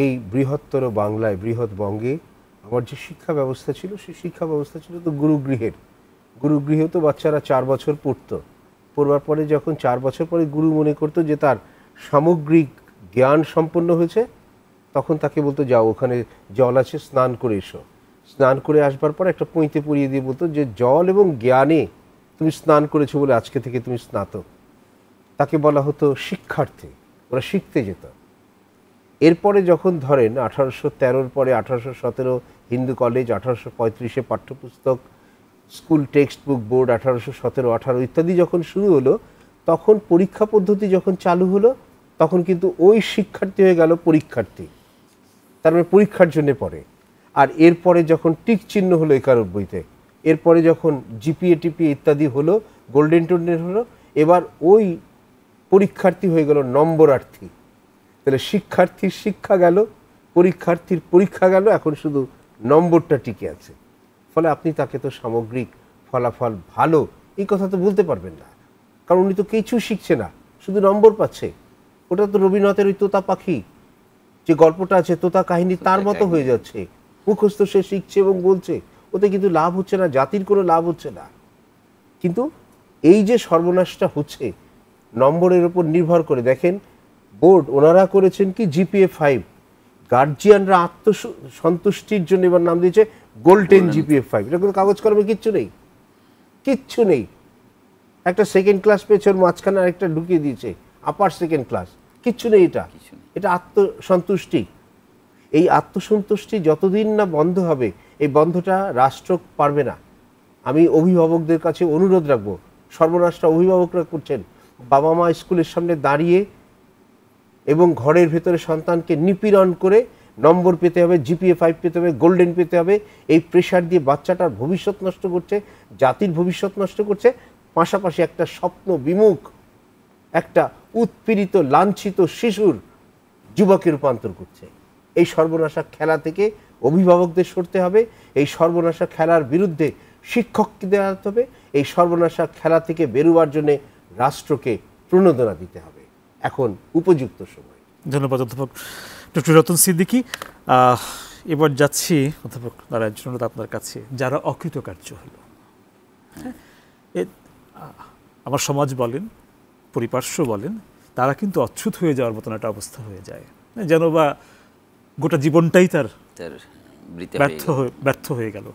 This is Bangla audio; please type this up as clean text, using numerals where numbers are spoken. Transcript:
এই বৃহত্তর বাংলায় বৃহৎ বঙ্গে আমার যে শিক্ষা ব্যবস্থা ছিল সেই শিক্ষা ব্যবস্থা ছিল তো গুরুগৃহে তো বাচ্চারা 4 বছর পড়তো, পড়বার পরে যখন 4 বছর পরে গুরু মনে করতো যে তার সামগ্রিক জ্ঞান সম্পন্ন হয়েছে, তখন তাকে বলতো যাও ওখানে জল আছে স্নান করে এসো। স্নান করে আসবার পর একটা পঁইতে পরিয়ে দিয়ে বলতো যে জল এবং জ্ঞানে তুমি স্নান করেছো বলে আজকে থেকে তুমি স্নাতক। তাকে বলা হতো শিক্ষার্থী, ওরা শিখতে যেত। এরপরে যখন ধরেন 1813 পরে 1817 হিন্দু কলেজ, 1835 পাঠ্যপুস্তক, স্কুল টেক্সট বুক বোর্ড, 1817, 18 ইত্যাদি যখন শুরু হলো, তখন পরীক্ষা পদ্ধতি যখন চালু হলো, তখন কিন্তু ওই শিক্ষার্থী হয়ে গেল পরীক্ষার্থী, তার মানে পরীক্ষার জন্য পড়ে। আর এরপরে যখন টিক চিহ্ন হলো 91-তে, এরপরে যখন জিপিএ টিপিএ ইত্যাদি হলো, গোল্ডেন টোনের হলো, এবার ওই পরীক্ষার্থী হয়ে গেল নম্বরার্থী। তাহলে শিক্ষার্থীর শিক্ষা গেল, পরীক্ষার্থীর পরীক্ষা গেল, এখন শুধু নম্বরটা টিকে আছে। ফলে আপনি তাকে তো সামগ্রিক ফলাফল ভালো এই কথা তো বলতে পারবেন না, কারণ উনি তো কিছু শিখছে না, শুধু নম্বর পাচ্ছে। ওটা তো রবীন্দ্রনাথের ওই তোতা পাখি যে গল্পটা আছে, তোতা কাহিনী তার মতো হয়ে যাচ্ছে, মুখস্থ সে শিখছে এবং বলছে, ওতে কিন্তু লাভ হচ্ছে না, জাতির কোনো লাভ হচ্ছে না। কিন্তু এই যে সর্বনাশটা হচ্ছে নম্বরের উপর নির্ভর করে, দেখেন বোর্ড ওনারা করেছেন কি জিপিএ 5, গার্জিয়ানরা আত্মসন্তুষ্টির জন্য এবার নাম দিয়েছে গোল্ডেন জিপিএ 5। এটা কোনো কাগজ কলমে কিচ্ছু নেই। একটা সেকেন্ড ক্লাস পেয়েছে, ওর মাঝখানে আরেকটা ঢুকিয়ে দিয়েছে আপার সেকেন্ড ক্লাস, কিচ্ছু নেই। এটা আত্মসন্তুষ্টি। এই আত্মসন্তুষ্টি যতদিন না বন্ধ হবে, এই বন্ধটা রাষ্ট্র পারবে না। আমি অভিভাবকদের কাছে অনুরোধ রাখবো, সর্বনাশটা অভিভাবকরা করছেন। বাবা মা স্কুলের সামনে দাঁড়িয়ে এবং ঘরের ভেতরে সন্তানকে নিপীড়ন করে নম্বর পেতে হবে, জিপিএ 5 পেতে হবে, গোল্ডেন পেতে হবে, এই প্রেশার দিয়ে বাচ্চাটার ভবিষ্যৎ নষ্ট করছে, জাতির ভবিষ্যৎ নষ্ট করছে। পাশাপাশি একটা স্বপ্ন বিমুখ, একটা উৎপীড়িত লাঞ্ছিত শিশুর যুবকে রূপান্তর করছে। এই সর্বনাশা খেলা থেকে অভিভাবকদের সরতে হবে, এই সর্বনাশা খেলার বিরুদ্ধে শিক্ষককে দেওয়া হবে, এই সর্বনাশা খেলা থেকে বেরোবার জন্য রাষ্ট্রকে প্রণোদনা দিতে হবে। এখন উপযুক্ত সময়। ধন্যবাদ অধ্যাপক ডক্টর রতন সিদ্দিকী। এবার যাচ্ছি অধ্যাপক নারায়ণ আপনার কাছে। যারা অকৃতকার্য হলো, আমার সমাজ বলেন, পরিপার্শ্ব বলেন, তারা কিন্তু অচ্ছুত হয়ে যাওয়ার মতন একটা অবস্থা হয়ে যায়, যেন বা গোটা জীবনটাই তার ব্যর্থ হয়ে গেল।